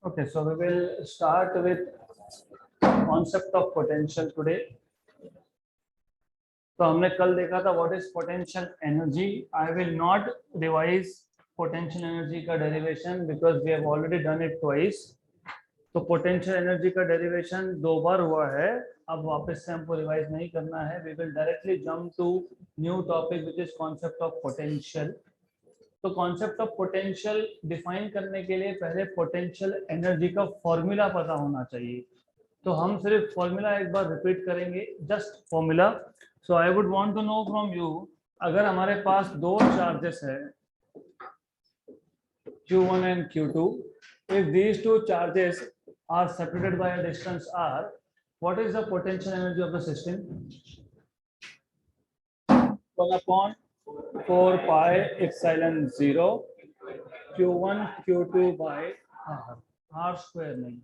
Okay, so we will start with concept of potential today. तो हमने कल देखा था what is potential energy. I will not revise potential energy का derivation because we have already done it twice. तो potential energy का derivation 2 बार हुआ है. अब वापस से हमको रिवाइज नहीं करना है. We will directly jump to new topic which is concept of potential. तो कॉन्सेप्ट ऑफ पोटेंशियल डिफाइन करने के लिए पहले पोटेंशियल एनर्जी का फॉर्मूला पता होना चाहिए. तो हम सिर्फ फॉर्मूला एक बार रिपीट करेंगे, just formula. So I would want to know from you, अगर हमारे पास दो चार्जेस है Q1 and Q2, if these two charges are separated by a distance r, what is the potential energy of the system? 1 upon 4 pi epsilon 0 Q1 Q2 by r. r square नहीं,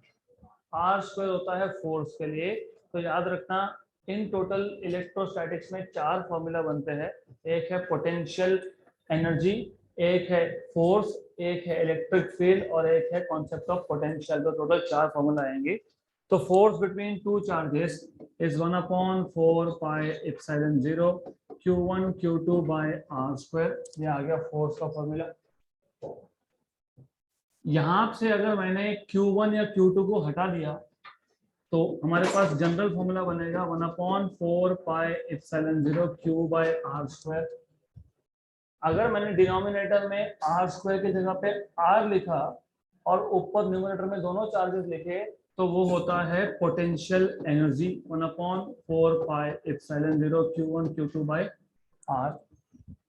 r square होता है force के लिए. तो याद रखना, in total electrostatics में 4 formula बनते हैं. एक है पोटेंशियल एनर्जी, एक है फोर्स, एक है इलेक्ट्रिक फील्ड और एक है कॉन्सेप्ट ऑफ पोटेंशियल. तो टोटल 4 फॉर्मूला आएंगे. तो force between two charges is 1 upon 4 pi epsilon 0 Q1 Q2 by r square. ये आ गया फोर्स का फॉर्मूला. यहां से अगर मैंने Q1 या Q2 को हटा दिया तो हमारे पास जनरल फॉर्मूला बनेगा 1 upon 4 pi epsilon 0 Q by r square. अगर मैंने डिनोमिनेटर में r स्क्वायर की जगह पे r लिखा और ऊपर न्यूमरेटर में दोनों चार्जेस लिखे तो वो होता है potential energy 1 upon 4 pi epsilon 0 Q1 Q2 by r.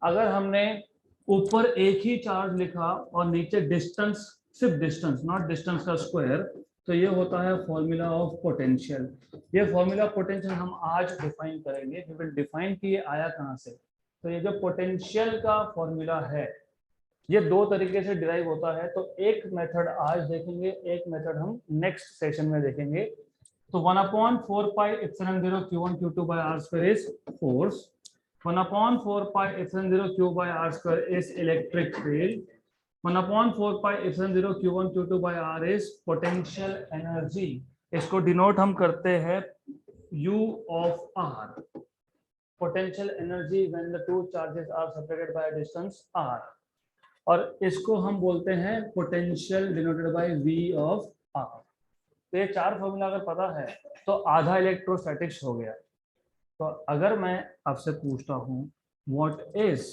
अगर हमने ऊपर एक ही चार्ज लिखा और नीचे डिस्टेंस, सिर्फ डिस्टेंस, नॉट डिस्टेंस का स्क्वायर, तो ये होता है फॉर्मूला ऑफ पोटेंशियल. ये फॉर्मूला पोटेंशियल हम आज डिफाइन करेंगे. वी विल डिफाइन कि ये आया कहाँ से. तो ये जो पोटेंशियल का फॉर्मूला है ये 2 तरीके से डिराइव होता है. तो एक मेथड आज देखेंगे, एक मेथड हम नेक्स्ट सेशन में देखेंगे. तो 1 upon 4 pi epsilon 0 Q1 Q2 by r square is force. 1 upon 4 pi epsilon 0 Q by r square is electric field. 1 upon 4 pi epsilon 0 Q1 Q2 by r is potential energy. इसको denote हम करते हैं U of r. Potential energy when the two charges are separated by a distance r. और इसको हम बोलते हैं potential denoted by V of r. तो ये 4 फॉर्मूला अगर पता है तो आधा इलेक्ट्रोस्टैटिक्स हो गया. तो अगर मैं आपसे पूछता हूं what is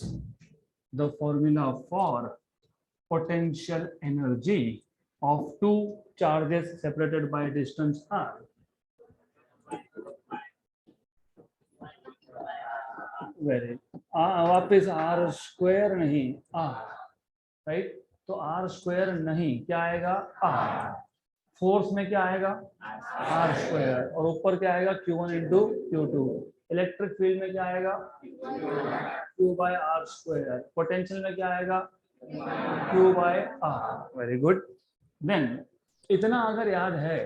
the formula for potential energy of two charges separated by distance r, very वापिस r स्क्वायर नहीं r, राइट. तो r स्क्वायर नहीं, क्या आएगा r. फोर्स में क्या आएगा r स्क्वायर और ऊपर क्या आएगा Q1 into Q2. Electric field में क्या आएगा Q by r square. Potential में क्या आएगा Q by r. Very good. Then इतना अगर याद है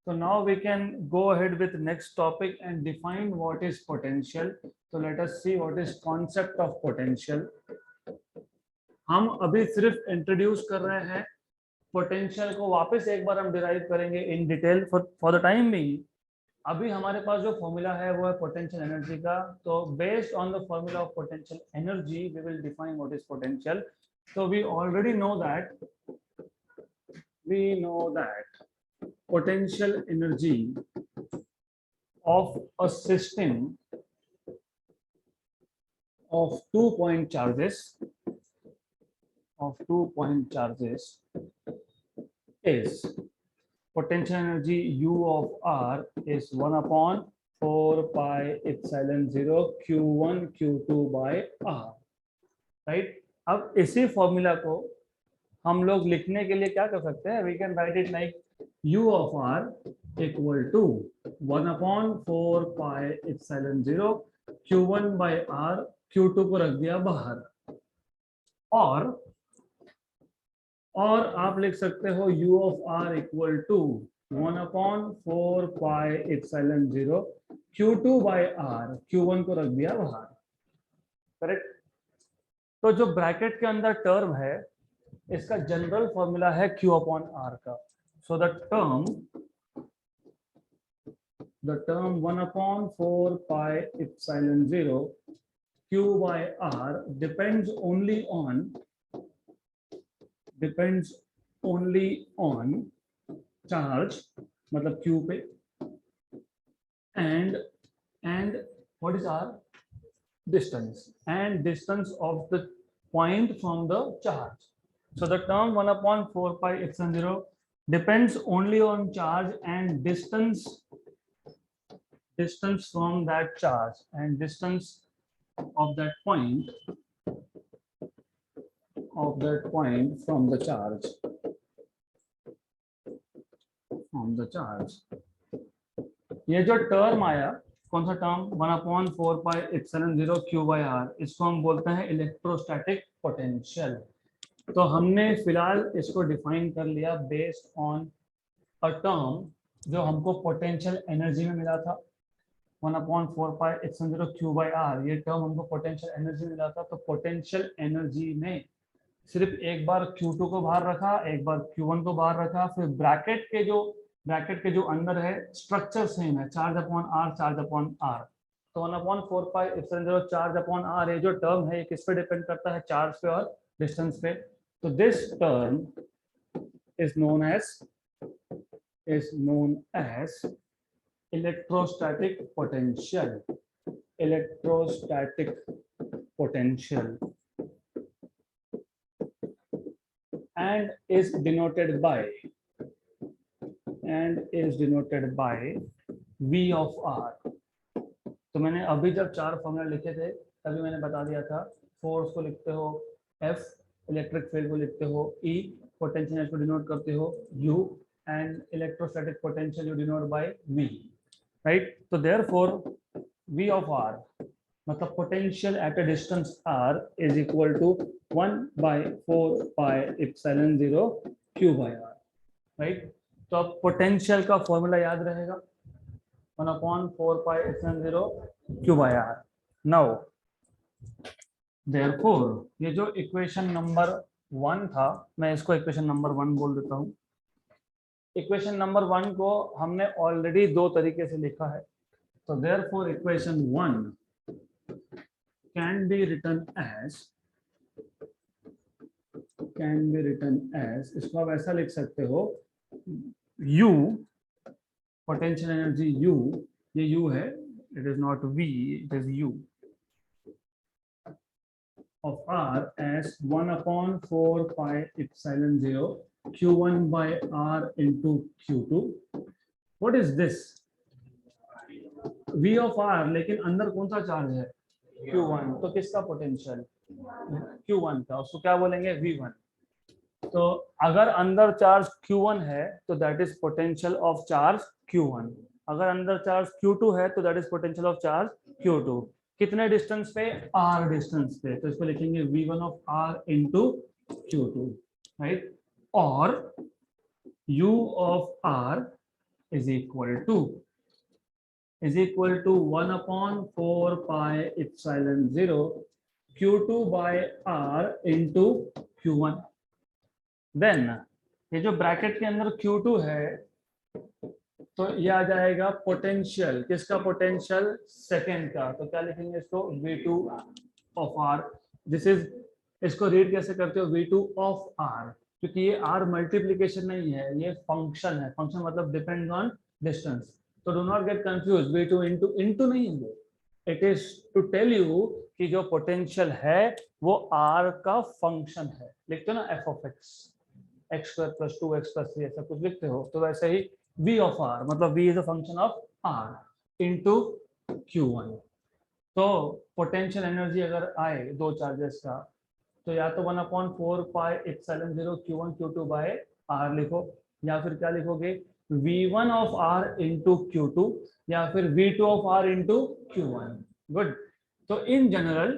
तो now we can go ahead with next topic and define what is potential. तो let us see what is concept of potential. हम अभी सिर्फ इंट्रोड्यूस कर रहे हैं पोटेंशियल को. वापस एक बार हम डिराइव करेंगे in detail for the time being. अभी हमारे पास जो फॉर्मूला है वो है पोटेंशियल एनर्जी का. तो based on the formula of potential energy we will define what is potential. So we already know that potential energy of a system of 2-point charges is potential energy U of r is 1 upon 4 pi epsilon 0 Q1 Q2 by r, right. अब इसी formula को हम लोग लिखने के लिए क्या कर सकते हैं, we can write it like U of r equal to 1 upon 4 pi epsilon 0 Q1 by r. Q2 को रख दिया बाहर. और आप लिख सकते हो U of r equal to 1 upon 4 pi epsilon 0 Q2 by r. Q1 को रख दिया बाहर. करेक्ट. तो जो ब्रैकेट के अंदर टर्म है इसका जनरल फॉर्मूला है Q upon r का. So the term 1 upon 4 pi epsilon 0 q by r depends only on charge, मतलब q पे, and what is r? Distance, and distance of the point from the charge. So the term 1 upon 4 pi epsilon 0 depends only on charge and distance from that charge and distance of that point from the charge. ये जो term आया, कौन सा term? 1 upon 4 pi epsilon 0 Q by R, इसको हम बोलते हैं electrostatic potential. तो हमने फिलहाल इसको डिफाइन कर लिया बेस्ड ऑन अ टर्म जो हमको पोटेंशियल एनर्जी में मिला था, 1 upon 4 pi epsilon 0 Q by R. ये टर्म हमको पोटेंशियल एनर्जी मिला था। तो पोटेंशियल एनर्जी में सिर्फ एक बार Q2 को बाहर रखा, एक बार Q1 को बाहर रखा, फिर ब्रैकेट के जो अंदर है स्ट्रक्चर सेम है, चार्ज अपॉन आर। तो 1 upon 4 pi epsilon 0 charge upon R, ये जो टर्म है किस पे डिपेंड करता है? चार्ज पे और डिस्टेंस पे। तो this term is known as electrostatic potential and is denoted by V of R। तो मैंने अभी जब चार फॉर्मूला लिखे थे तभी मैंने बता दिया था, फोर्स को लिखते हो F, इलेक्ट्रिक फील्ड को लिखते हो E, पोटेंशियल को डिनोट करते हो U, and electrostatic potential you denote by V, right. तो देयरफॉर V of R मतलब potential at a distance r is equal to 1 by 4 pi epsilon 0 q by r, right. तो अब potential का formula याद रहेगा, 1 upon 4 pi epsilon 0 q by r। Now therefore ये जो equation number 1 था, मैं इसको इक्वेशन नंबर 1 बोल देता हूँ। इक्वेशन नंबर 1 को हमने ऑलरेडी दो तरीके से लिखा है। तो therefore equation 1 can be written as, इसको आप ऐसा लिख सकते हो, U, पोटेंशियल एनर्जी U, ये U है, it is not V, it is U of R as 1 upon 4 pi epsilon 0 Q1 by R into Q2। What is this? V of R, लेकिन अंदर कौन सा चार्ज है? Q1। तो किसका potential? Q1 का, उसको क्या बोलेंगे? V1। तो अगर अंदर चार्ज Q1 है तो that is potential of charge Q1, अगर अंदर चार्ज Q2 है तो that is potential of charge Q2। कितने डिस्टेंस पे? R डिस्टेंस पे। तो इसको लिखेंगे V1 of R into Q2, right. और U ऑफ R is equal to 1 upon 4 pi epsilon 0 Q2 by R into Q1। Then ये जो ब्रैकेट के अंदर Q2 है तो ये आ जाएगा पोटेंशियल, किसका पोटेंशियल? सेकेंड का। तो क्या लिखेंगे इसको? V2 of R। This is, इसको रीड कैसे करते हो? V2 ऑफ R, क्योंकि ये R मल्टीप्लीकेशन नहीं है, ये फंक्शन है। फंक्शन मतलब डिपेंड्स ऑन डिस्टेंस। तो do not get confuse, V2 into नहीं है, it is to tell you कि जो पोटेंशियल है वो R का फंक्शन है। लिखते हो ना f of x square plus 2x plus 3, ऐसा कुछ लिखते हो। तो वैसे ही V of R मतलब V is a function of R into Q1। तो पोटेंशियल एनर्जी अगर आए दो चार्जेस का, तो या तो 1 upon 4 pi epsilon 0 Q1 Q2 by R लिखो, या फिर क्या लिखोगे? V1 of R into Q2, या फिर V2 of R into Q1। Good. तो इन जनरल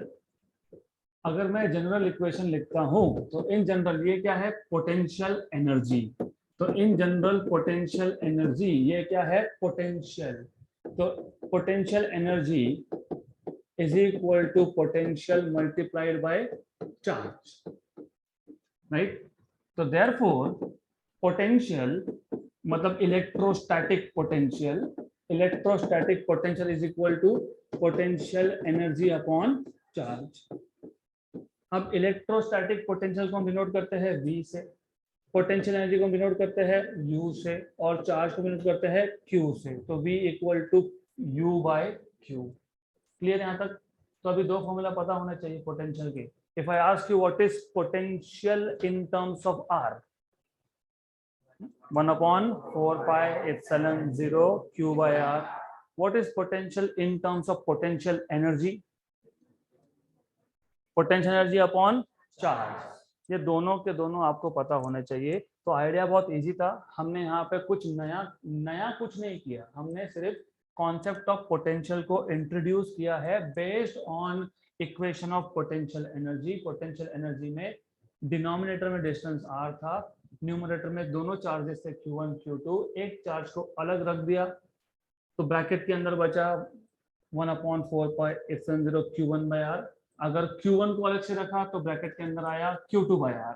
अगर मैं जनरल इक्वेशन लिखता हूं तो इन जनरल ये क्या है? Potential energy. तो इन जनरल पोटेंशियल एनर्जी ये क्या है? पोटेंशियल। तो potential energy is equal to potential multiplied by charge, right. तो देयरफॉर पोटेंशियल मतलब electrostatic potential is equal to potential energy upon charge. अब इलेक्ट्रोस्टैटिक पोटेंशियल को हम डिनोट करते हैं V से, पोटेंशियल एनर्जी को डिनोट करते हैं U से, और चार्ज को डिनोट करते हैं Q से। तो V equal to U by Q। Clear यहाँ तक? तो अभी दो फॉर्मूला पता होना चाहिए पोटेंशियल के। If I ask you what is potential in terms of R, 1/4πε0 Q by R. What is potential in terms of potential energy? Potential energy upon charge. ये दोनों के दोनों आपको पता होने चाहिए। तो आइडिया बहुत इजी था। हमने यहाँ पे कुछ नया कुछ नहीं किया, हमने सिर्फ कॉन्सेप्ट ऑफ पोटेंशियल को इंट्रोड्यूस किया है based on equation of potential energy. Potential energy में डिनोमिनेटर में डिस्टेंस r था, न्यूमरेटर में दोनों चार्जेस थे Q1 Q2, एक चार्ज को अलग रख दिया तो ब्रैकेट के अंदर बचा 1/4πε0 Q1 by R। अगर Q1 को अलग से रखा तो ब्रैकेट के अंदर आया Q2 by R।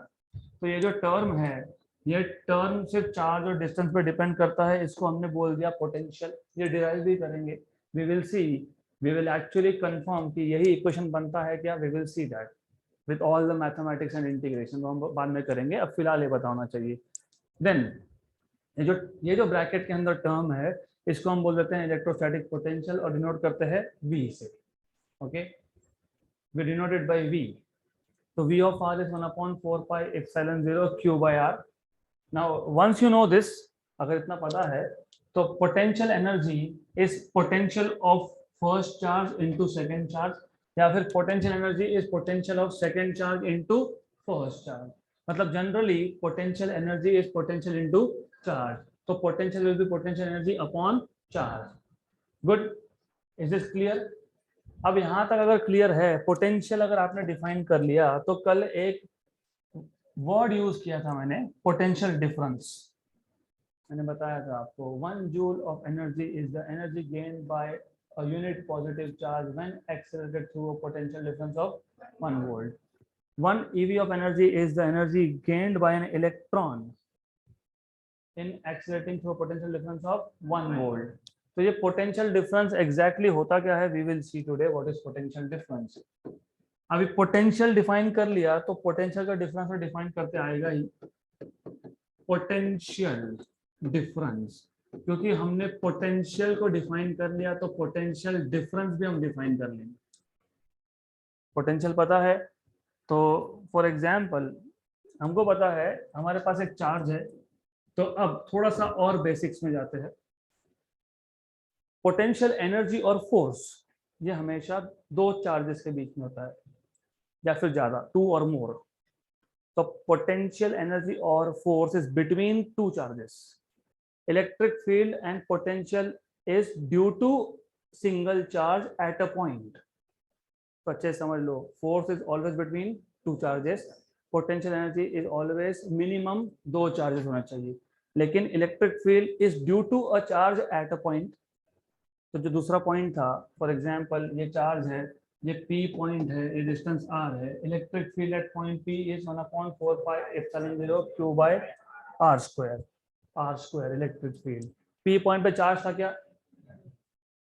तो ये जो टर्म है, ये टर्म सिर्फ चार्ज और डिस्टेंस पे डिपेंड करता है, इसको हमने बोल दिया पोटेंशियल। ये डिराइव भी करेंगे, we will see, we will actually confirm कि यही इक्वेशन बनता है क्या, we will see that with all the mathematics and integration. तो हम बाद में करेंगे, अब फिलहाल ये पता होना चाहिए। देन ये जो ब्रैकेट के अंदर टर्म है, इसको हम बोल देते हैं इलेक्ट्रोस्टैटिक पोटेंशियल और डिनोट करते हैं V से। Okay, we denote it by V। तो V of R is 1/4πε0 Q by R। Now once you know this, अगर इतना पता है तो potential energy is potential of first charge into second charge, या फिर potential energy is potential of second charge into first charge. मतलब generally potential energy is potential into charge, तो potential will be potential energy upon charge. Good, is this clear? अब यहां तक अगर clear है, potential अगर आपने डिफाइन कर लिया, तो कल एक वर्ड यूज किया था मैंने, पोटेंशियल डिफरेंस। मैंने बताया था आपको 1 joule of energy is the energy gained by a unit positive charge when accelerated through a potential difference of 1 volt. 1 eV of energy is the energy gained by an electron in accelerating through a potential difference of 1 volt. तो ये potential difference exactly होता क्या है, we will see today what is potential difference. अभी potential define कर लिया तो potential का difference में define करते आएगा ही potential difference, क्योंकि हमने पोटेंशियल को डिफाइन कर लिया तो पोटेंशियल डिफरेंस भी हम डिफाइन कर लेंगे। पोटेंशियल पता है तो फॉर एग्जांपल हमको पता है हमारे पास एक चार्ज है, तो अब थोड़ा सा और बेसिक्स में जाते हैं। पोटेंशियल एनर्जी और फोर्स ये हमेशा दो चार्जेस के बीच में होता है या फिर ज्यादा, 2 और मोर। तो पोटेंशियल एनर्जी और force is between 2 charges. Electric field and potential is due to single charge at a point. तो अच्छे समझ लो, force is always between 2 charges, potential energy is always minimum 2 charges होना चाहिए, लेकिन electric field is due to a charge at a point। तो जो दूसरा point था, फॉर एग्जांपल ये चार्ज है, ये P पॉइंट है, ये डिस्टेंस R है, electric field at point P is 1/4πε0 Q by R square। R square electric field. P point पे चार्ज था क्या,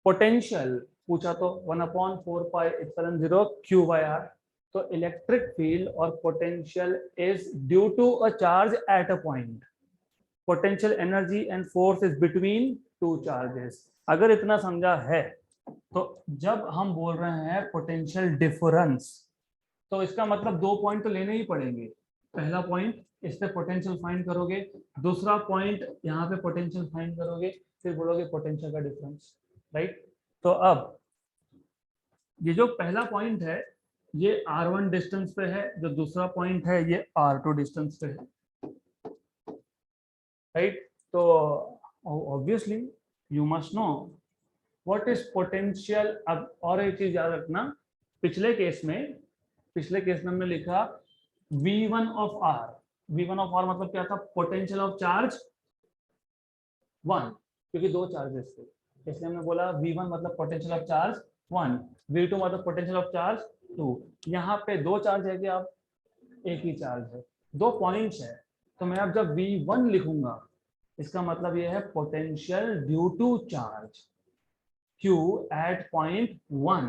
पोटेंशियल पूछा तो 1/4πε0 Q by R। तो इलेक्ट्रिक फील्ड और potential is due to a charge at a point. Potential energy and force is between 2 charges. अगर इतना समझा है तो जब हम बोल रहे हैं पोटेंशियल डिफरेंस, तो इसका मतलब 2 पॉइंट तो लेने ही पड़ेंगे। पहला पॉइंट इस पे पोटेंशियल फाइंड करोगे, दूसरा पॉइंट यहाँ पे पोटेंशियल फाइंड करोगे, फिर बोलोगे पोटेंशियल का डिफरेंस, राइट। तो अब ये जो पहला पॉइंट है ये R1 डिस्टेंस पे है, जो दूसरा पॉइंट है ये R2 डिस्टेंस पे है, राइट। तो obviously you must know what is potential. अब और एक चीज याद रखना, पिछले केस में हमने लिखा V1 of R। V1 of R मतलब क्या था, पोटेंशियल ऑफ चार्ज 1, क्योंकि 2 चार्जेस थे, इसलिए हमने बोला V1 मतलब पोटेंशियल ऑफ चार्ज 1, V2 मतलब पोटेंशियल ऑफ चार्ज 2। यहाँ पे 2 चार्ज है कि आप एक ही चार्ज है, 2 पॉइंट्स है, तो मैं अब जब V1 लिखूंगा इसका मतलब ये है potential due to charge Q at point 1,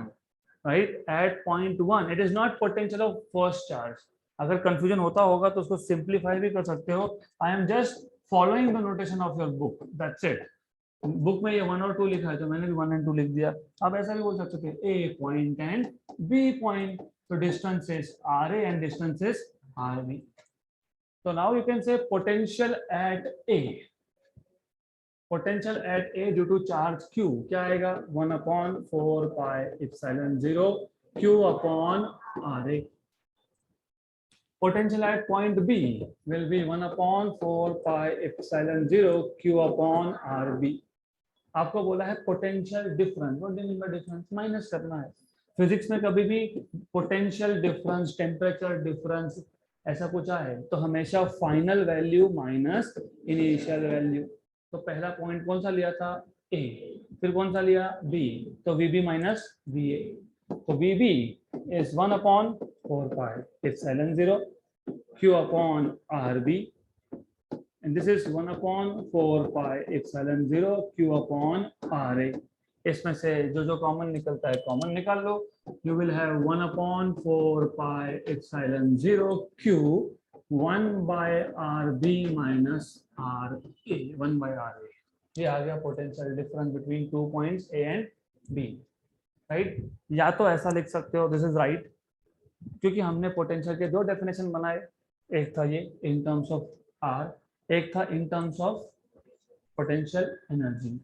right? At point 1, it is not potential of first charge. अगर कंफ्यूजन होता होगा तो उसको सिंप्लीफाई भी कर सकते हो. I am just following the notation of your book, that's it. Book में ये 1 और 2 लिखा है तो मैंने भी 1 and 2 लिख दिया. आप ऐसा भी बोल सकते थे A point and B point. तो distance is R A and distance is R B. तो now you can say potential at A. Potential at A due to charge Q क्या आएगा 1/4 pi epsilon 0 Q upon RA. Potential at point B will be 1/4 pi epsilon 0 Q upon RB. आपको बोला है potential difference. What do you mean by difference? Minus करना है. Physics में कभी भी पोटेंशियल डिफरेंस, टेम्परेचर डिफरेंस ऐसा कुछ आए तो हमेशा final value minus initial value. तो पहला पॉइंट कौन सा लिया था? ए. फिर कौन सा लिया? बी. तो V B minus V A. तो V B is 1/4 pi epsilon 0 Q upon RB and this is 1/4 pi epsilon 0 Q upon RA. इसमें से जो जो कॉमन निकलता है कॉमन निकाल लो. You will have 1/4 pi epsilon 0 Q 1 by RB minus RA 1 by RA. ये आ गया potential difference between 2 points A and B, right? या तो ऐसा लिख सकते हो, दिस इज राइट, क्योंकि हमने पोटेंशियल के दो डेफिनेशन बनाए. एक था ये इन टर्म्स ऑफ R, एक था in terms of potential energy.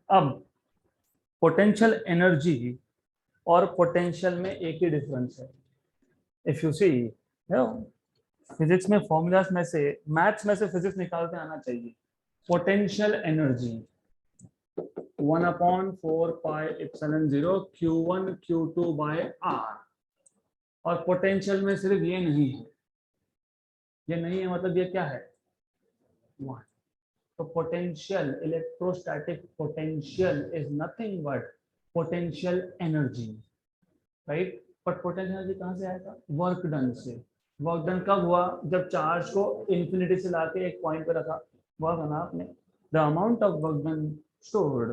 अब पोटेंशियल एनर्जी और पोटेंशियल में एक ही डिफरेंस है. इफ यू सी फिजिक्स में फॉर्मूलाज में से, मैथ्स में से फिजिक्स निकालते आना चाहिए. Potential energy 1/4 pi epsilon 0 Q1 Q2 by R. और पोटेंशियल में सिर्फ ये नहीं है, ये नहीं है मतलब ये क्या है? 1. तो potential, electrostatic potential is nothing but potential energy, right? But potential energy कहाँ से आएगा? वर्क डन से. वर्क डन कब हुआ? जब चार्ज को इंफिनिटी से लाके एक पॉइंट पे रखा. वर्क बना आपने. The amount of work done stored,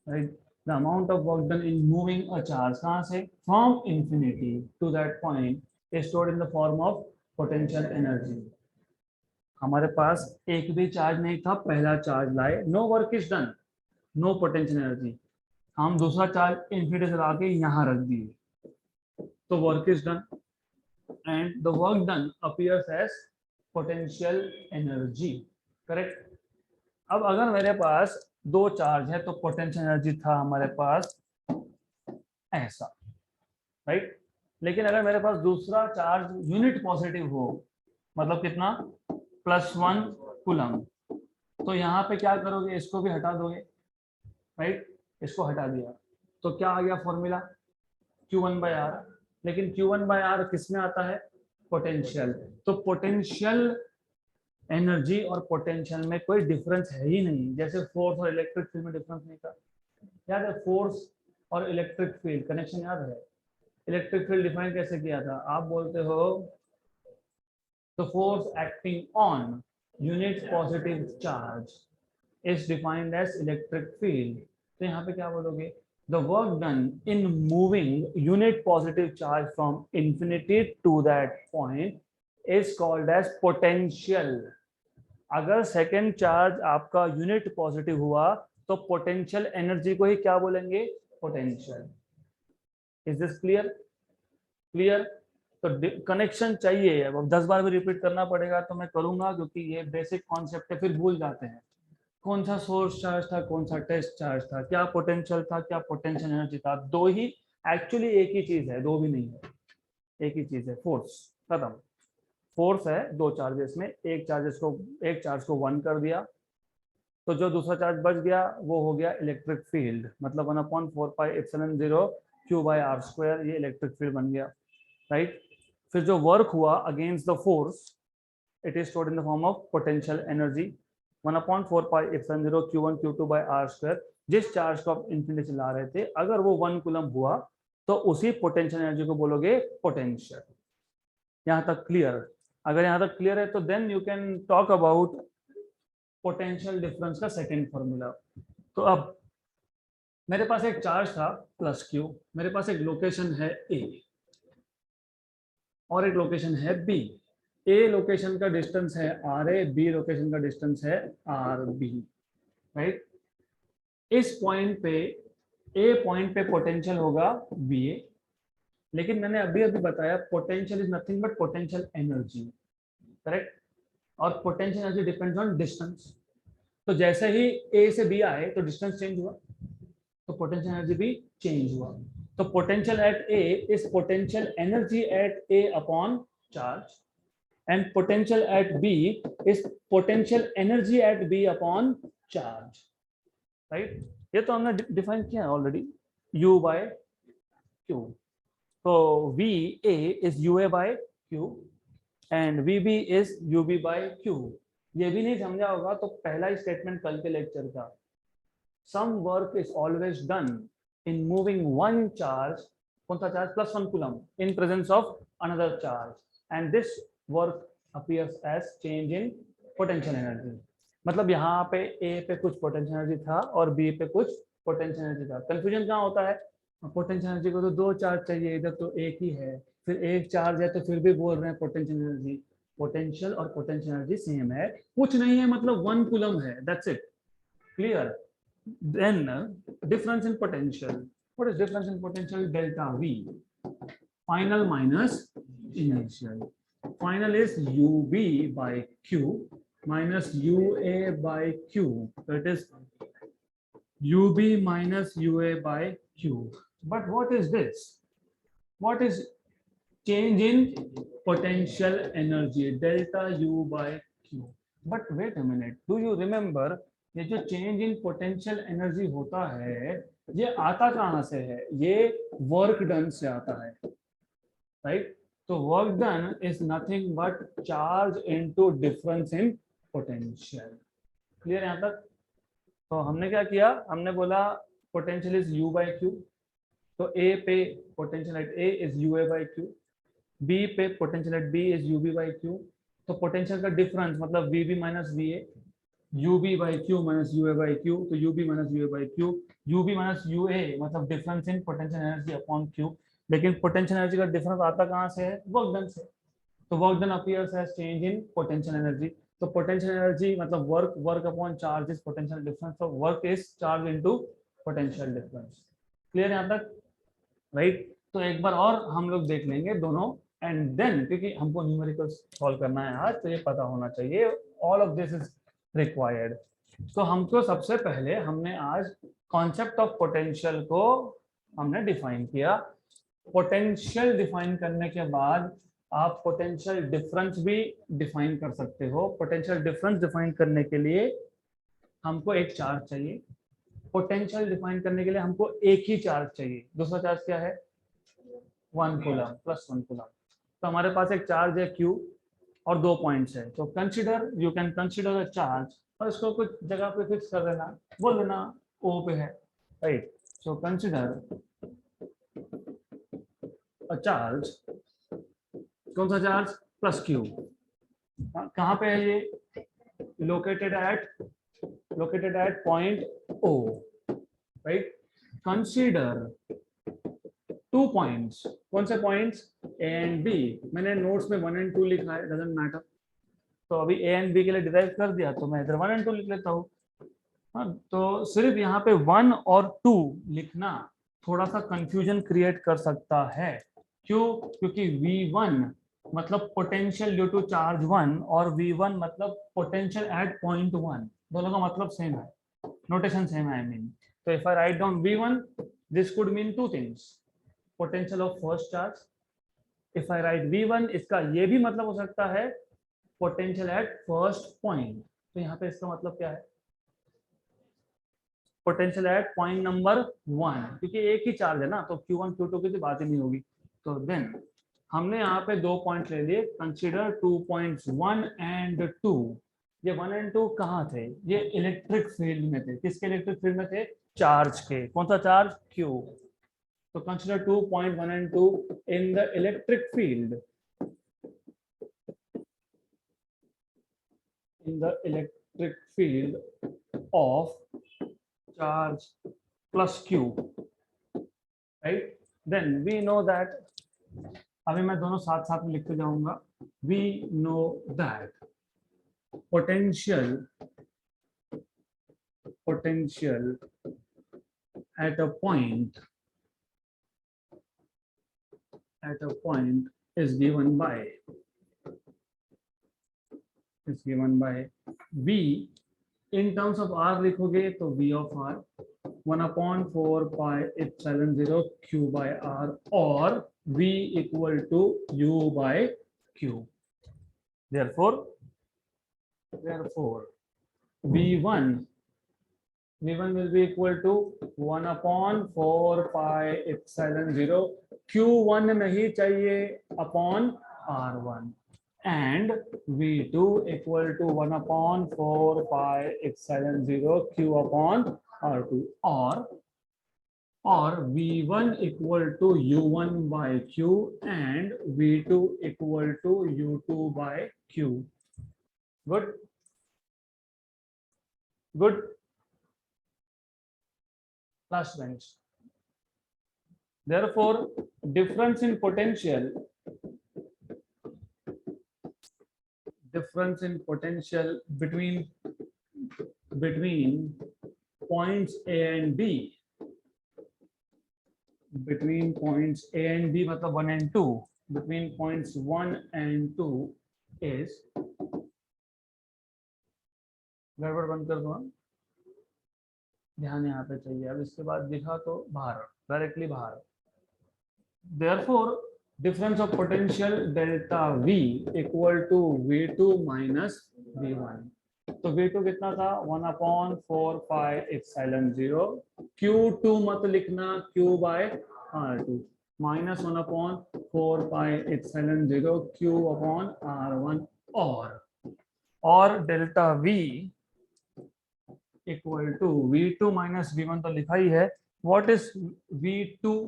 right? The amount of work done in moving a charge कहाँ से? From infinity to that point is stored in the form of potential energy. हमारे पास एक भी चार्ज नहीं था, पहला चार्ज लाए, no work is done, no potential energy. हम दूसरा चार्ज इंफिनिटी से लाके यहाँ रख दिए तो work is done and the work done appears as potential energy, correct? अब अगर मेरे पास दो चार्ज है तो पोटेंशियल एनर्जी था हमारे पास ऐसा, राइट? लेकिन अगर मेरे पास दूसरा चार्ज यूनिट पॉजिटिव हो, मतलब कितना? +1 कूलम, तो यहाँ पे क्या करोगे? इसको भी हटा दोगे, राइट? इसको हटा दिया तो क्या आ गया फॉर्मूला? Q1/R. लेकिन Q1/R किस में आता है? पोटेंशियल. तो पोटेंशियल एनर्जी और पोटेंशियल में कोई डिफरेंस है ही नहीं. जैसे फोर्स और इलेक्ट्रिक फील्ड में डिफरेंस नहीं था. याद है फोर्स और इलेक्ट्रिक फील्ड कनेक्शन? याद है इलेक्ट्रिक फील्ड डिफाइन कैसे किया था? आप बोलते हो the force acting on unit positive charge is defined as electric field. तो यहाँ पे क्या बोलोगे? The work done in moving unit positive charge from infinity to that point is called as potential. अगर सेकेंड चार्ज आपका unit positive हुआ तो potential energy को ही क्या बोलेंगे? Potential. Is this clear? Clear? तो कनेक्शन चाहिए. अब 10 बार भी रिपीट करना पड़ेगा तो मैं करूंगा क्योंकि ये बेसिक कॉन्सेप्ट है, फिर भूल जाते हैं. कौन सा सोर्स चार्ज था, कौन सा टेस्ट चार्ज था, क्या पोटेंशियल था, क्या पोटेंशियल एनर्जी था? दो ही, एक्चुअली एक ही चीज है, दो भी नहीं है, एक ही चीज है. फोर्स खत्म. फोर्स है दो चार्जेस में, एक चार्ज को 1 कर दिया तो जो दूसरा चार्ज बच गया वो हो गया इलेक्ट्रिक फील्ड. मतलब 1/4 pi epsilon 0 Q/R², ये इलेक्ट्रिक फील्ड बन गया, राइट? फिर जो वर्क हुआ against the force, it is stored in the form of potential energy 1/4 pi epsilon 0 Q1 Q2 by R². जिस चार्ज को आप इंफिनिटी से ला रहे थे, अगर वो 1 कूलम हुआ तो उसी पोटेंशियल एनर्जी को बोलोगे पोटेंशियल. यहाँ तक क्लियर? अगर यहाँ तक क्लियर है तो then you can talk about potential difference का सेकेंड फॉर्मूला। तो अब मेरे पास एक चार्ज था प्लस क्यू, मेरे पास एक लोकेशन है ए और एक लोकेशन है बी। ए लोकेशन का डिस्टेंस है आर ए, बी लोकेशन का डिस्टेंस है आर बी, राइट। इस पॉइंट पे, ए पॉइंट पे पोटेंशियल होगा बी ए, लेकिन मैंने अभी अभी बताया potential is nothing but potential energy, correct. और potential energy depends on distance. तो जैसे ही ए से बी आए तो डिस्टेंस चेंज हुआ, तो पोटेंशियल एनर्जी भी चेंज हुआ। तो potential at A is potential energy at A upon charge, and potential at B is potential energy at B upon charge, right? ये तो हमने डिफाइन किया है ऑलरेडी, U by Q। तो VA is UA by Q and VB is UB by Q। ये भी नहीं समझा होगा तो पहला ही स्टेटमेंट कल के लेक्चर का, some work is always done in moving one charge, कौन सा charge, +1 coulomb, in presence of another charge, and this work appears as change in potential energy। मतलब यहाँ पे A पे कुछ पोटेंशियल एनर्जी था और B पे कुछ पोटेंशियल एनर्जी था। कंफ्यूजन कहाँ होता है, पोटेंशियल एनर्जी को तो दो चार्ज चाहिए, इधर तो एक ही है, फिर एक चार्ज है तो फिर भी बोल रहे हैं पोटेंशियल एनर्जी। पोटेंशियल और पोटेंशियल एनर्जी सेम है, कुछ नहीं है, मतलब 1 कूलम है, that's it, clear. Then difference in potential. What is difference in potential? Delta V. Final minus initial. Final is UB by Q minus UA by Q. So it is UB minus UA by Q. But what is this? What is change in potential energy? Delta U by Q. But wait a minute. Do you remember? ये जो change in potential energy होता है ये आता कहां से है, ये वर्क डन से आता है, राइट। तो work done is nothing but charge into difference in potential. Clear यहां तक। तो हमने क्या किया, हमने बोला potential is U by Q, तो ए पे potential at A is UA by Q, B पे potential at B is UB by Q। तो पोटेंशियल का डिफरेंस मतलब VB minus VA, UB by Q minus UA by Q, तो UB minus UA by Q, UB minus UA मतलब difference in potential energy upon Q। लेकिन potential energy का difference आता कहाँ से है, वर्क डन से। तो work done appears as change in potential energy. तो पोटेंशियल एनर्जी मतलब work, work upon charge is potential difference, तो work is charge into potential difference. Clear यहाँ तक, राइट। तो एक बार और हम लोग देख लेंगे दोनों, एंड देन क्योंकि हमको न्यूमेरिकल्स सॉल्व करना है आज, तो ये पता होना चाहिए, all of this is required. तो हमको सबसे पहले हमने आज कॉन्सेप्ट ऑफ पोटेंशियल को हमने डिफाइन किया। पोटेंशियल डिफाइन करने के बाद आप पोटेंशियल डिफरेंस भी डिफाइन कर सकते हो। पोटेंशियल डिफरेंस डिफाइन करने के लिए हमको एक चार्ज चाहिए, पोटेंशियल डिफाइन करने के लिए हमको एक ही चार्ज चाहिए। दूसरा चार्ज क्या है, 1 कूलम, +1 कूलम। तो हमारे पास एक चार्ज है Q और 2 पॉइंट्स है। तो consider, you can consider a charge, और इसको कुछ जगह पे फिक्स कर देना, बोल देना O पे है, right. So consider a charge, कौन सा चार्ज, +Q। कहाँ पे है ये, located at point O, right. Consider 2 points, कौन से पॉइंट्स, A एंड B। मैंने नोट्स में 1 and 2 लिखा है, डजंट मैटर। तो अभी A एंड B के लिए डिराइव कर दिया, तो मैं इधर 1 and 2 लिख लेता हूँ। हाँ, तो सिर्फ यहाँ पे 1 और 2 लिखना थोड़ा सा कंफ्यूजन क्रिएट कर सकता है। क्यों, क्योंकि V1 मतलब पोटेंशियल ड्यू टू चार्ज 1 और V1 मतलब पोटेंशियल एट पॉइंट 1, दोनों का मतलब सेम है, नोटेशन सेम है, आई मीन। तो if I write down V1, this could mean 2 things, potential of first charge. If I right V1, इसका ये भी मतलब हो सकता है पोटेंशियल एट फर्स्ट पॉइंट। तो यहाँ पे इसका मतलब क्या है, पोटेंशियल एट पॉइंट नंबर 1, क्योंकि एक ही चार्ज है ना, तो Q1 Q2 की तो बात ही नहीं होगी। तो देन हमने यहाँ पे 2 पॉइंट ले लिए, कंसीडर 2 पॉइंट्स 1 and 2। ये 1 and 2 कहाँ थे, ये इलेक्ट्रिक फील्ड में थे। किसके इलेक्ट्रिक फील्ड में थे, चार्ज के। कौन सा चार्ज, Q। तो consider 2 point 1 and 2 in the electric field, in the electric field of charge plus q, right? Then we know that, अभी मैं दोनों साथ साथ में लिखते जाऊंगा. We know that potential at a point is given by V. in terms of R लिखोगे तो V of R 1/4 pi epsilon 0 Q by R, or V equal to U by Q. Therefore V1 will be equal to 1/4 pi epsilon 0 Q1 नहीं चाहिए upon R1, and V2 equal to 1/4 pi epsilon 0 Q upon R2, or V1 equal to U1 by Q and V2 equal to U2 by Q. Good. Last bench. Therefore, difference in potential between points A and B, between points A and B मतलब 1 and 2, between points 1 and 2 is, गड़बड़ बंद कर दो, ध्यान यहाँ पे चाहिए. अब इसके बाद दिखा तो बाहर, डायरेक्टली बाहर. Therefore, difference of potential delta V equal to V2 minus V1. तो V2 कितना था 1/4 pi epsilon 0 Q2 मत लिखना Q by R2 minus 1/4 pi epsilon 0 Q upon R1, or delta V equal to V2 minus V1 तो लिखा ही है. What is V2?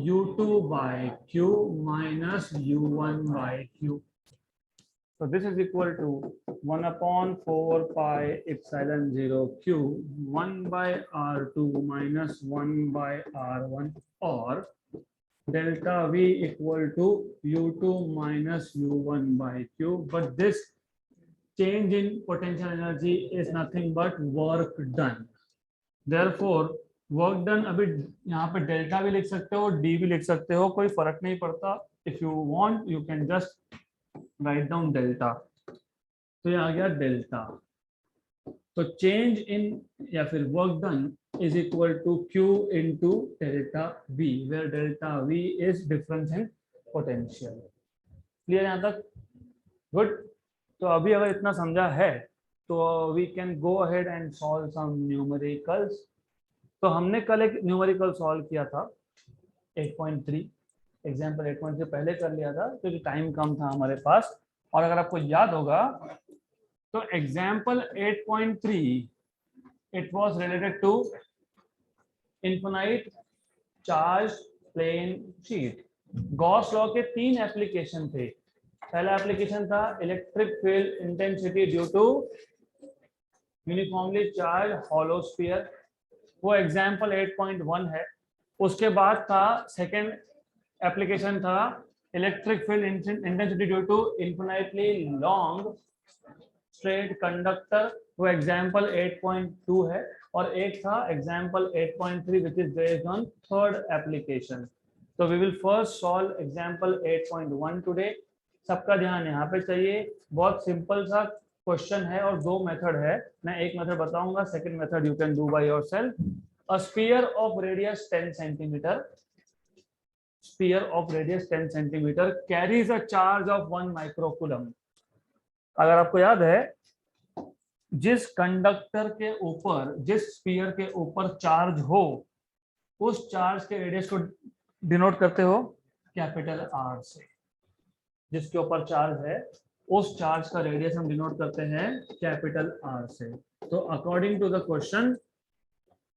U2 by Q minus U1 by Q. So this is equal to 1/4 pi epsilon 0 Q 1 by R2 minus 1 by R1, or delta V equal to U2 minus U1 by Q. But this change in potential energy is nothing but work done. Therefore, work done, अभी यहाँ पे delta भी लिख सकते हो, D भी लिख सकते हो, कोई फर्क नहीं पड़ता. If you want you can just write down delta. तो ये आ गया डेल्टा. तो चेंज इन या फिर work done is equal to Q into delta V, where delta V is difference in potential. Clear यहाँ तक? गुड. तो अभी अगर इतना समझा है तो we can go ahead and solve some numericals. तो हमने कल एक न्यूमेरिकल सॉल्व किया था 8.3, एग्जाम्पल 8.3 पहले कर लिया था क्योंकि टाइम कम था हमारे पास. और अगर आपको याद होगा तो example 8.3 it was related to infinite charge plane sheet. Gauss law के 3 एप्लीकेशन थे. पहला एप्लीकेशन था electric field intensity due to uniformly charge hollow sphere, वो एग्जाम्पल 8.1 है. उसके बाद था सेकेंड एप्लीकेशन था electric field intensity due to infinitely long straight conductor, वो एग्जाम्पल 8.2 है. और एक था example 8.3 which is based on third application. तो we will first solve example 8.1 today. सबका ध्यान यहाँ पे चाहिए. बहुत सिंपल सा क्वेश्चन है और 2 मेथड है. मैं एक मेथड बताऊंगा, second method you can do by yourself. A sphere of radius 10 centimetre, sphere of radius 10 centimetre carries a charge of 1 microcoulomb. अगर आपको याद है, जिस कंडक्टर के ऊपर, जिस स्फीयर के ऊपर चार्ज हो, उस चार्ज के रेडियस को डिनोट करते हो कैपिटल आर से. जिसके ऊपर चार्ज है उस चार्ज का रेडियस हम डिनोट करते हैं कैपिटल आर से. तो according to the question,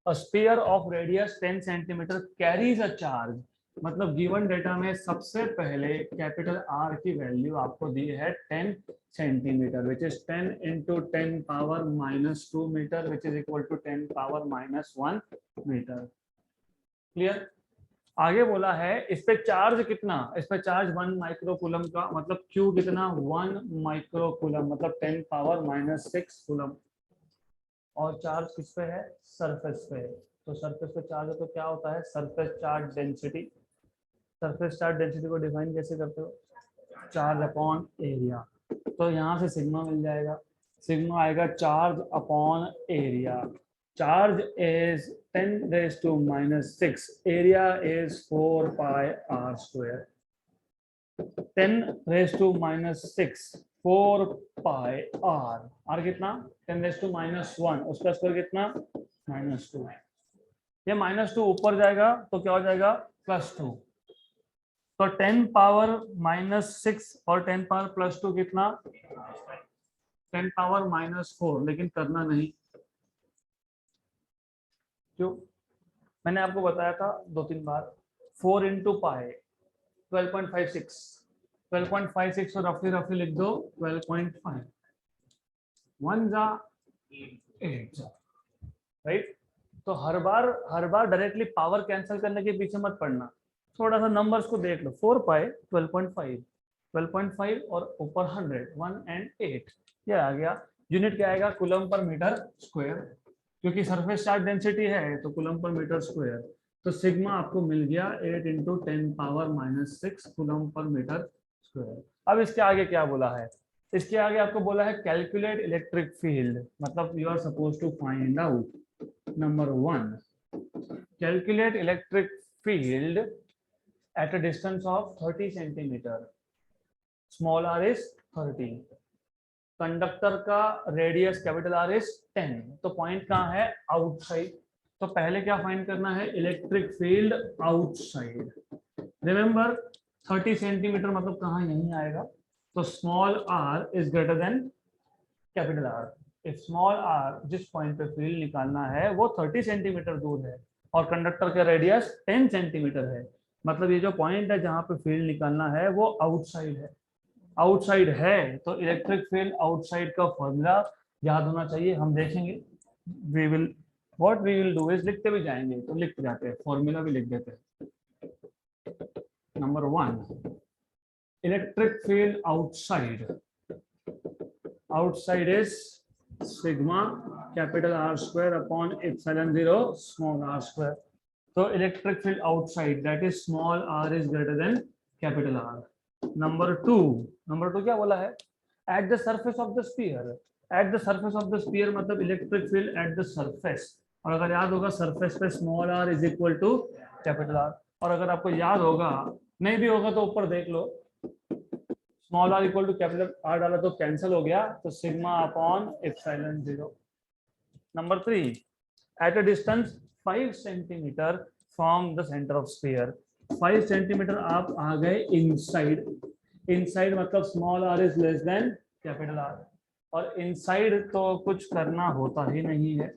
a sphere of radius 10 centimetre carries a charge. मतलब गिवन डेटा में सबसे पहले कैपिटल आर की वैल्यू आपको दी है 10 centimetre, which is 10 into 10 power -2 metre, which is equal to 10 power -1 metre. Clear? आगे बोला है इस पे चार्ज कितना, इस पे चार्ज 1 माइक्रोकूलम का, मतलब Q कितना 1 माइक्रोकूलम, मतलब 10 पावर -6 कूलम। और चार्ज किस पे है, सरफेस पे है। तो सरफेस पे चार्ज है तो क्या होता है, surface charge density. Surface charge density को डिफाइन कैसे करते हो, चार्ज अपॉन एरिया। तो यहाँ से सिग्मा मिल जाएगा, सिग्मा आएगा charge upon area. Charge is 10 raised to -6, area is 4 pi r square। 10 raised to -6, 4 pi r, r कितना 10 raised to -1, उसका स्क्वायर कितना -2। ये -2 ऊपर जाएगा तो क्या हो जाएगा +2। तो 10 पावर -6 और 10 पावर +2 कितना 10 पावर -4, लेकिन करना नहीं। क्यों? मैंने आपको बताया था 2-3 बार, 4 इंटू पाई 12.56, 12.56 को रफली रफली लिख दो 12.5, 1 जा 8 जा, राइट। तो हर बार डायरेक्टली पावर कैंसिल करने के पीछे मत पड़ना, थोड़ा सा नंबर्स को देख लो। 4 पाई 12.5, 12.5 और ऊपर 100, 1 एंड 8, ये आ गया। यूनिट क्या आएगा, कूलम पर मीटर स्क्वायर, क्योंकि सरफेस चार्ज डेंसिटी है तो कूलम पर मीटर स्क्वायर। तो सिग्मा आपको मिल गया 8 इंटू 10 पावर -6 कूलम पर मीटर स्क्वायर। अब इसके आगे क्या बोला है, इसके आगे आपको बोला है कैलकुलेट इलेक्ट्रिक फील्ड, मतलब you are suppose to find out number 1, calculate electric field at a distance of 30 centimetre, small r is 30, conductor का रेडियस कैपिटल R is 10। तो पॉइंट कहाँ है, आउटसाइड। तो पहले क्या फाइंड करना है, electric field outside. Remember 30 centimetre मतलब कहाँ, यहीं आएगा। तो small r is greater than capital R। If small r, जिस पॉइंट पे फील्ड निकालना है वो 30 सेंटीमीटर दूर है और कंडक्टर का रेडियस 10 सेंटीमीटर है, मतलब ये जो पॉइंट है जहां पे फील्ड निकालना है वो आउटसाइड है। आउटसाइड है तो इलेक्ट्रिक फील्ड आउटसाइड का फॉर्मूला याद होना चाहिए, हम देखेंगे। We will what we will do is, लिखते भी जाएंगे तो लिखते जाते हैं, फॉर्मूला भी लिख देते हैं। Number 1, electric field outside is sigma capital R square upon epsilon 0 small r square. तो electric field outside that is small r is greater than capital R। Number 2 क्या बोला है, at the surface of the sphere. At the surface of the sphere मतलब electric field at the surface. और अगर याद होगा surface पे small r is equal to capital R। और अगर आपको याद होगा, नहीं भी होगा तो ऊपर देख लो, small r equal to capital R डाला तो कैंसिल हो गया, तो sigma upon epsilon 0। Number 3, at a distance 5 centimetre from the centre of sphere. 5 centimetre आप आ गए इनसाइड। इनसाइड मतलब small r is less than capital R, और इनसाइड तो कुछ करना होता ही नहीं है,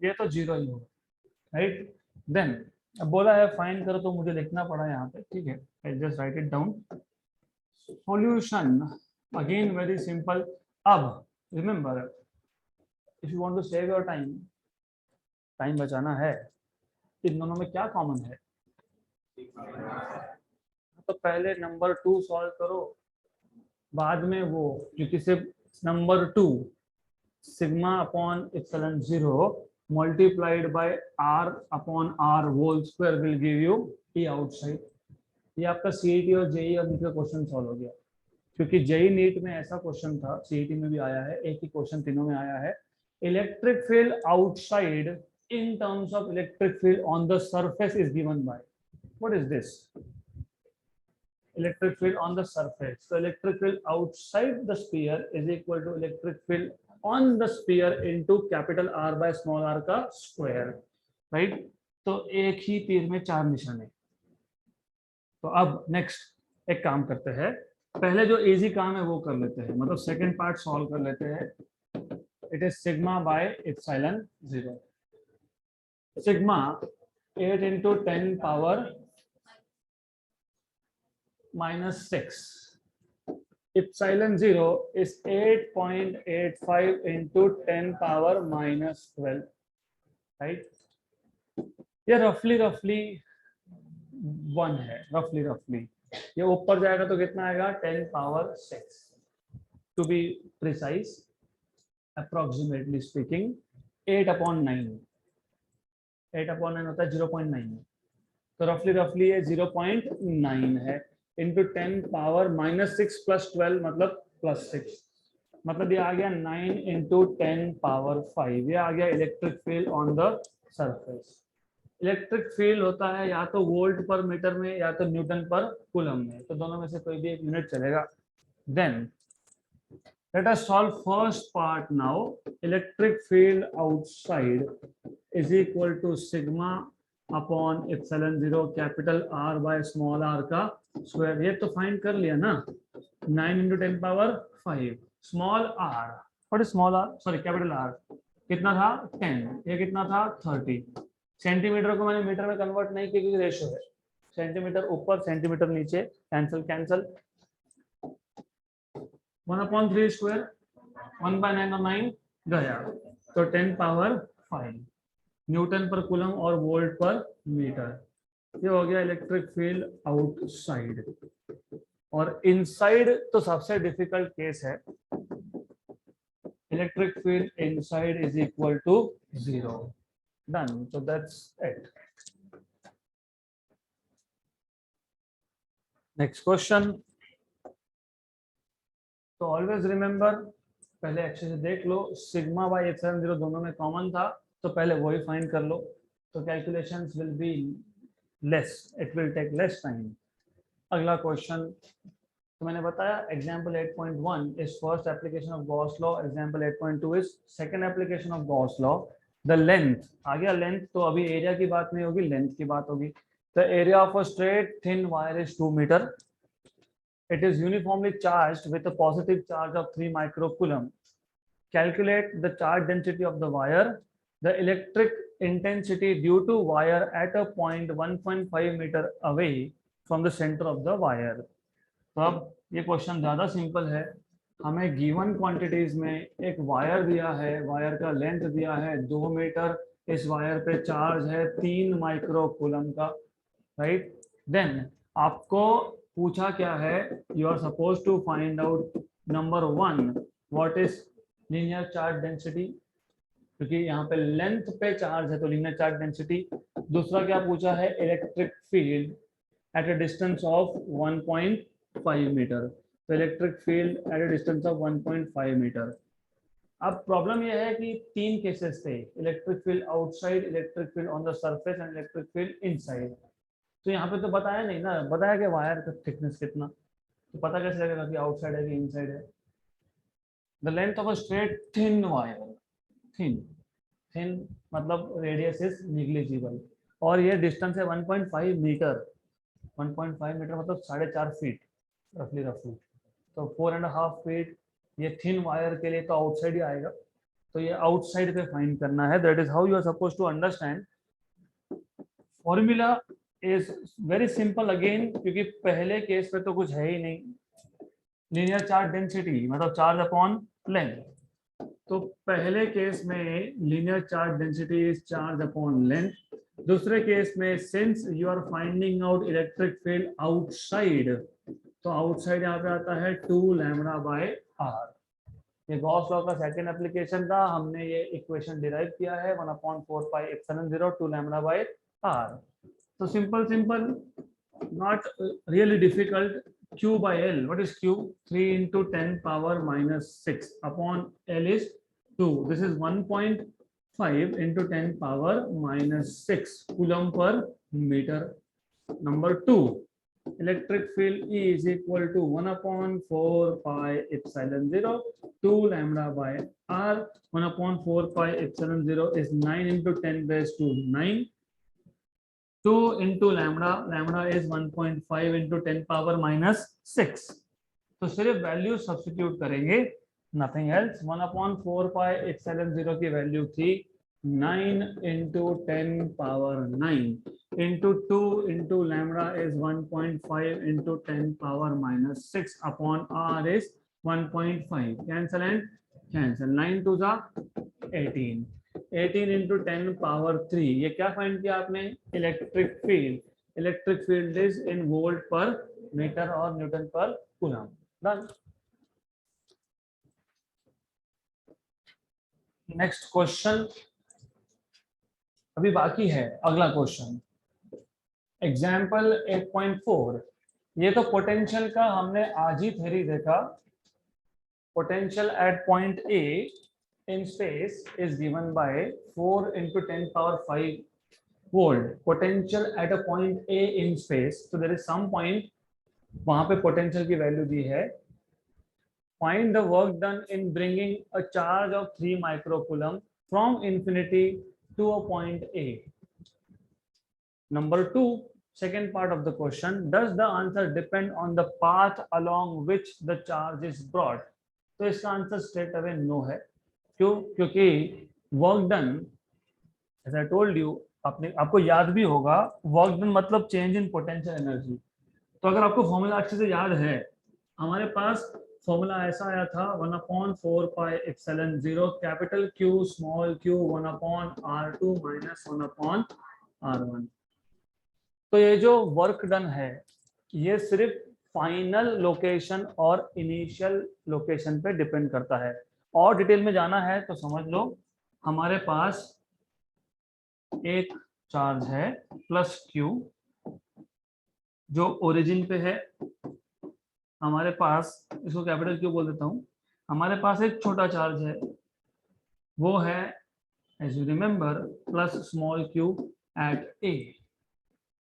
ये तो 0 ही होगा, राइट। देन अब बोला है फाइंड करो, तो मुझे लिखना पड़ा यहाँ पे, ठीक है, I just write it down. Solution again very simple. अब remember, if you want to save your time बचाना है, इन दोनों में क्या कॉमन है, तो पहले नंबर 2 सॉल्व करो, बाद में वो, क्योंकि सिर्फ number 2 sigma upon epsilon 0 multiplied by r upon r whole square will give you e outside. ये आपका सीईटी और जेई और नीट का क्वेश्चन सॉल्व हो गया, क्योंकि जेई नीट में ऐसा क्वेश्चन था, सीईटी में भी आया है, एक ही क्वेश्चन तीनों में आया है। Electric field outside in terms of electric field on the surface is given by, what is this, electric field on the surface. So electric field outside the sphere is equal to electric field on the sphere into capital R by small r का square, right। तो एक ही तीर में 4 निशाने। तो अब next एक काम करते हैं, पहले जो इजी काम है वो कर लेते हैं, मतलब सेकंड पार्ट सॉल्व कर लेते हैं। It is sigma by epsilon 0। Sigma 8 into 10 power -6. Epsilon 0 is 8.85 into 10 power -12, right? ये रफली 1 है, रफली ये ऊपर जाएगा तो कितना आएगा 10 power 6 to be precise, approximately speaking 8/9 होता है 0.9, तो रफली ये 0.9 है इंटू 10 पावर -6 + 12 मतलब +6, मतलब ये आ गया 9 इंटू 10 पावर 5, ये आ गया electric field on the surface. Electric field होता है या तो वोल्ट पर मीटर में या तो न्यूटन पर कूलम में, तो दोनों में से कोई भी एक यूनिट चलेगा। Then let us solve first part now. Electric field outside is equal to sigma upon epsilon 0 capital R by small r का स्क्वायर। ये तो फाइंड कर लिया ना, 9 इंटू 10 पावर 5 स्मॉल r, और small r sorry capital R कितना था 10, ये कितना था 30। सेंटीमीटर को मैंने मीटर में कन्वर्ट नहीं किया क्योंकि रेशियो है, सेंटीमीटर ऊपर सेंटीमीटर नीचे, कैंसल 1/3 स्क्वायर 1/9 और 9 गया, तो 10 पावर 5 न्यूटन पर कूलम और वोल्ट पर मीटर। ये हो गया इलेक्ट्रिक फील्ड आउटसाइड। और इनसाइड तो सबसे डिफिकल्ट केस है, electric field inside is equal to 0। Done, so that's it. Next question. तो ऑलवेज रिमेंबर, पहले अच्छे से देख लो, सिग्मा बाई एप्सिलॉन 0 दोनों में कॉमन था, तो पहले वही फाइंड कर लो, तो calculations will be less, it will take less time. अगला क्वेश्चन तो मैंने बताया example 8.1 is first application of Gauss law, example 8.2 is second application of Gauss law. The length आ गया, लेंथ तो अभी एरिया की बात नहीं होगी, लेंथ की बात होगी। The area of a straight thin wire is 2 metre. It is uniformly charged with a positive charge of 3 microcoulomb. Calculate the charge density of the wire, the electric intensity due to wire at a point 1.5 meter away from the center of the wire. तो अब ये question ज़्यादा simple है, हमें given quantities में एक wire दिया है, वायर का लेंथ दिया है 2 मीटर, इस वायर पे चार्ज है 3 माइक्रोकूलम का, राइट। देन आपको पूछा क्या है, you are suppose to find out number 1 what is linear charge density, क्योंकि यहाँ पे लेंथ पे चार्ज है तो लीनियर चार्ज डेंसिटी। दूसरा क्या पूछा है, electric field at a distance of 1.5 metre, तो electric field at a distance of 1.5 metre. अब प्रॉब्लम यह है कि 3 केसेस थे, electric field outside, electric field on the surface and electric field inside. तो यहाँ पे तो बताया नहीं ना, बताया कि वायर का थिकनेस कितना, तो पता कैसे लगेगा कि आउटसाइड है कि इनसाइड है। The length of a straight thin wire, thin मतलब रेडियस इज निग्लिजिबल, और ये डिस्टेंस है 1.5 मीटर। 1.5 मीटर मतलब 4.5 फीट रफली, तो 4.5 फीट ये थिन वायर के लिए तो आउटसाइड ही आएगा, तो ये आउटसाइड पे फाइंड करना है। That is how you are suppose to understand. Formula is very simple again, क्योंकि पहले केस पे तो कुछ है ही नहीं, लीनियर चार्ज डेंसिटी मतलब चार्ज अपॉन लेंथ। तो पहले केस में linear charge density is charge upon length. दूसरे केस में since you are finding out electric field outside, तो आउटसाइड यहाँ पे आता है 2 लैम्बडा बाय आर। ये गॉस लॉ का सेकंड एप्लीकेशन था, हमने ये इक्वेशन डिराइव किया है 1/4 pi epsilon 0 2 lambda by R. So simple, not really difficult. Q by L, what is Q? 3 into 10 power -6 upon L is 2. This is 1.5 into 10 power -6 coulomb per meter. Number 2, electric field E is equal to 1/4 pi epsilon 0 2 lambda by R. 1/4 pi epsilon 0 is 9 into 10 raised to 9. 2 into lambda is 1.5 into 10 power -6। तो सिर्फ value substitute करेंगे, nothing else. 1/4 pi epsilon 0 की value थी 9 into 10 power 9 into 2 into lambda is 1.5 into 10 power minus 6 upon r is 1.5. Cancel and cancel. 9 to the 18. 18 into 10 power 3. ये क्या find किया आपने? Electric field. Electric field is in volt पर metre और Newton पर coulomb. Done. Next question अभी बाकी है. अगला क्वेश्चन एग्जाम्पल 8.4. ये तो पोटेंशियल का हमने आज ही थ्योरी देखा. Potential at point A in space is given by 4 into 10 power 5 volt. Potential at a point A in space. So there is some point वहां पे potential की वैल्यू दी है. Find the work done in bringing a charge of 3 microcoulomb from infinity to a point A. Number 2, second part of the question. Does the answer depend on the path along which the charge is brought? तो इसका answer straight away no है. क्यों? क्योंकि work done, as I told you, आपको याद भी होगा, work done मतलब चेंज इन पोटेंशियल एनर्जी. तो अगर आपको फॉर्मूला अच्छे से याद है, हमारे पास फॉर्मूला ऐसा आया था 1/4 pi epsilon 0 capital Q small q 1/r2 minus 1/r1. तो ये जो वर्क डन है ये सिर्फ फाइनल लोकेशन और इनिशियल लोकेशन पे डिपेंड करता है. और डिटेल में जाना है तो समझ लो, हमारे पास एक चार्ज है प्लस Q जो ओरिजिन पे है. हमारे पास, इसको कैपिटल Q बोल देता हूं, हमारे पास एक छोटा चार्ज है, वो है as you remember plus small q at A.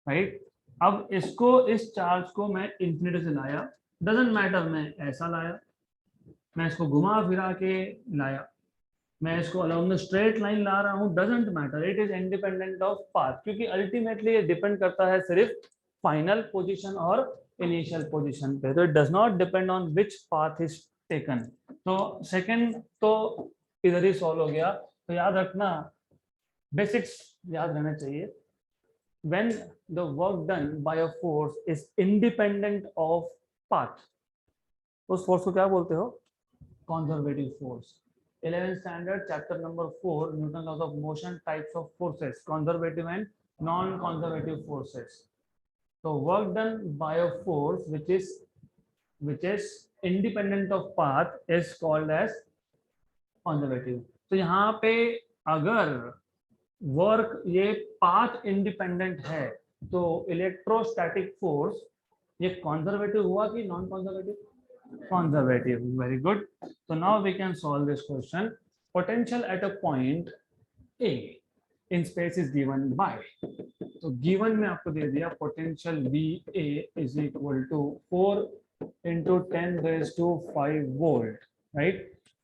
Right. अब इसको, इस चार्ज को मैं इंफिनिटी से लाया, डजंट मैटर मैं ऐसा लाया, मैं इसको घुमा फिरा के लाया, मैं इसको अलोंग द स्ट्रेट लाइन ला रहा हूं, doesn't matter, it is independent of path. क्योंकि अल्टीमेटली ये डिपेंड करता है सिर्फ फाइनल पोजीशन और इनिशियल पोजीशन पे. तो it does not depend on which path is taken. तो सेकंड तो इधर ही सॉल्व हो गया. तो याद रखना, बेसिक्स याद रहना चाहिए. when the work done by a force is independent of path, उस फोर्स को क्या बोलते हो? conservative force. 11th standard chapter number 4 Newton laws of motion, types of forces, conservative and non-conservative forces. So work done by a force which is independent of path is called as conservative. तो यहाँ पे अगर work ये path independent है तो electrostatic force ये conservative हुआ कि non conservative? Conservative. Very good. So now we can solve this question. Potential at a point A in space is given by, तो given में आपको दे दिया potential VA is equal to 4 into 10 raised to 5 volt. right.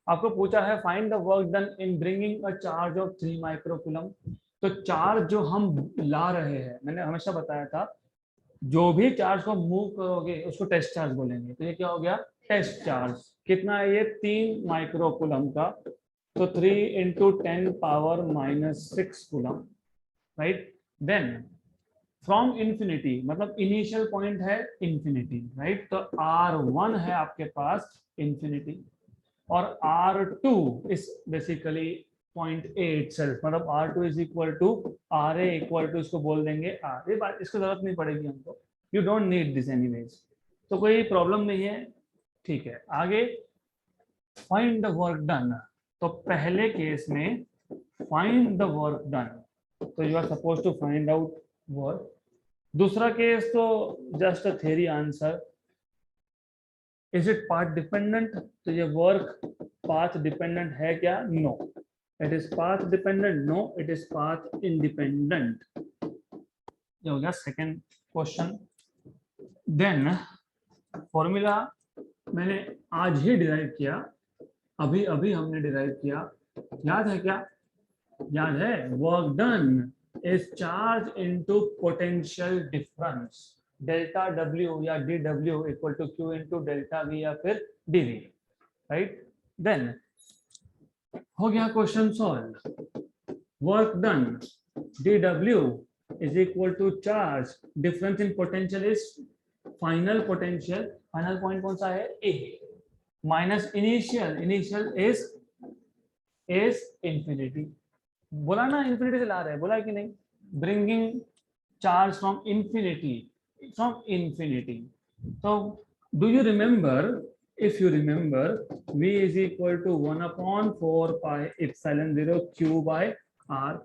आपको पूछा है find the work done in bringing a charge of 3 microcoulomb. तो charge जो हम ला रहे हैं, मैंने हमेशा बताया था, जो भी चार्ज को मूव करोगे उसको टेस्ट चार्ज बोलेंगे. तो ये क्या हो गया? Test charge. कितना है ये? 3 माइक्रोकूलम का. तो 3 into 10 power minus 6 coulomb. Right. Then from infinity, मतलब इनिशियल पॉइंट है इंफिनिटी. राइट. तो R1 है आपके पास इंफिनिटी, और R2 is basically point A itself, मतलब R2 is equal to RA equal to, इसको बोल देंगे R. ये बात, इसको जरूरत नहीं पड़ेगी हमको, you don't need this anyways, तो कोई प्रॉब्लम नहीं है. ठीक है. आगे फाइंड द वर्क डन. तो पहले केस में फाइंड द वर्क डन, तो you are suppose to find out work. दूसरा केस तो just a theory answer. Is it path dependent? तो ये वर्क पाथ डिपेंडेंट है क्या? No. It is path dependent? No, it is path independent. ये हो गया सेकंड क्वेश्चन. देन फॉर्मूला मैंने आज ही डिराइव किया, अभी अभी हमने डिराइव किया. याद है क्या? याद है. Work done is charge into potential difference, delta W या dW equal to Q into delta V या फिर dV. राइट. देन हो गया question solve. work done dw is equal to charge difference in potential is final potential, final point कौन सा है a, minus initial is infinity. बोला ना infinity से ला रहे हैं, बोला कि नहीं, bringing charge from infinity. So do you remember, if you remember, v is equal to 1 upon 4 pi epsilon 0 q by r.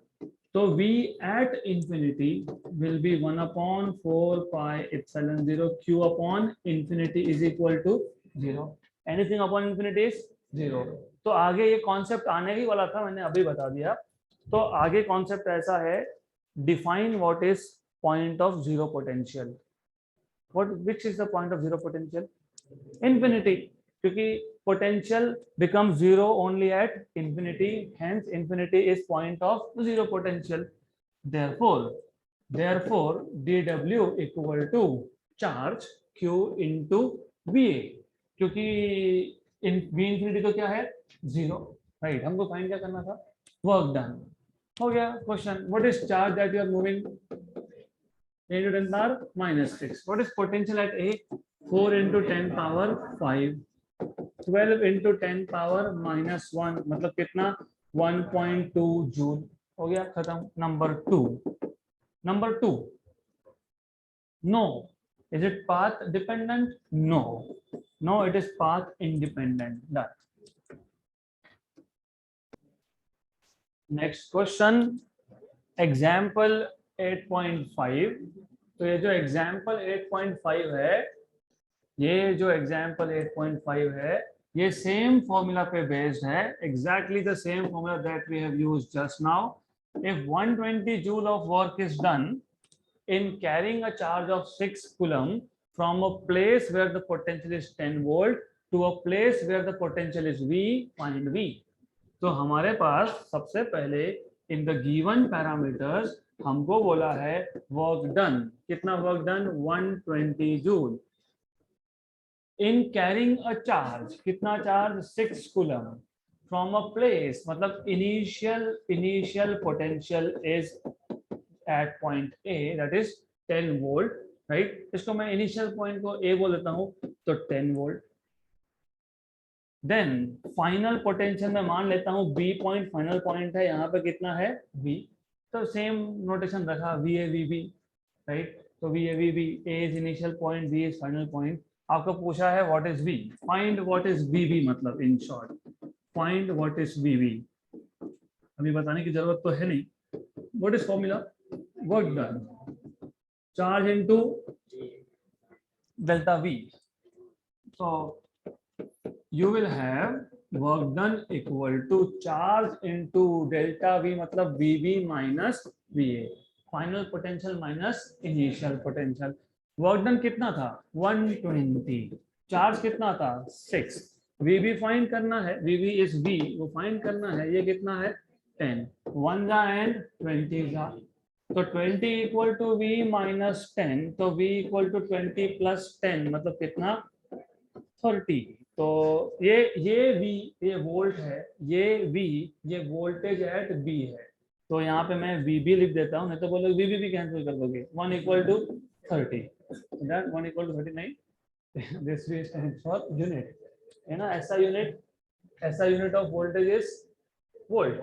So v at infinity will be 1 upon 4 pi epsilon 0 q upon infinity is equal to 0. Anything upon infinity is 0. तो आगे ये concept आने ही वाला था, मैंने अभी बता दिया. तो आगे कॉन्सेप्ट ऐसा है, define what is point of zero potential. which is the point of zero potential? Infinity, क्योंकि potential becomes zero only at infinity, hence infinity is point of zero potential. Therefore dw equal to charge q into va, क्योंकि v infinity तो क्या है zero, right. हमको find क्या करना था, work done. हो गया question. What is charge that you are moving, 10 to 10 power minus 6. What is potential at A? 4 into 10 power 5. 12 into 10 power minus 1. मतलब कितना, 1.2 जूल. हो गया खत्म. Number two. No. Is it path dependent? No. It is path independent. Done. Next question. Example 8.5. तो ये जो example 8.5 है, ये सेम फॉर्मूला पे बेस्ड है, exactly the same formula that we have used just now. If 120 joule of work is done in carrying a charge of 6 coulomb from a place where the potential is 10 volt to a place where the potential is V, find V. तो हमारे पास सबसे पहले in the given parameters हमको बोला है work done. कितना work done, 120 joule. In carrying a charge, कितना charge, 6 coulomb from a place, मतलब initial potential is at point A, that is 10 volt, right. इसको मैं इनिशियल पॉइंट को ए बोल देता हूं, तो 10 वोल्ट. देन फाइनल पोटेंशियल में मान लेता हूं बी पॉइंट, फाइनल पॉइंट है, यहाँ पे कितना है वी. तो सेम नोटेशन रखा, V A V B, right. तो V A V B, A is initial point, B is final point. आपको पूछा है what is V, find what is V B, मतलब in short find what is V B. अभी बताने की जरूरत तो है नहीं. What is formula, work done charge into delta V. So you will have work done equal to charge into delta V, मतलब VB minus VA, final potential minus initial potential. work done कितना था 120, charge कितना था 6, VB find करना है, VB is V, वो find करना है, ये कितना है 10, 1 जा एंड 20 जा. तो 20 इक्वल टू V minus 10, तो V इक्वल टू 20 प्लस 10, मतलब कितना 30. तो ये V ये वोल्ट है, ये V ये वोल्टेज एट B है. तो यहाँ पे मैं VB लिख देता हूँ, नहीं तो बोलोगे VB भी कैंसिल कर दोगे. 1 equal to 30, that 1 equal to 30 नहीं, this V stands for unit, है ना. ऐसा unit of voltage is volt.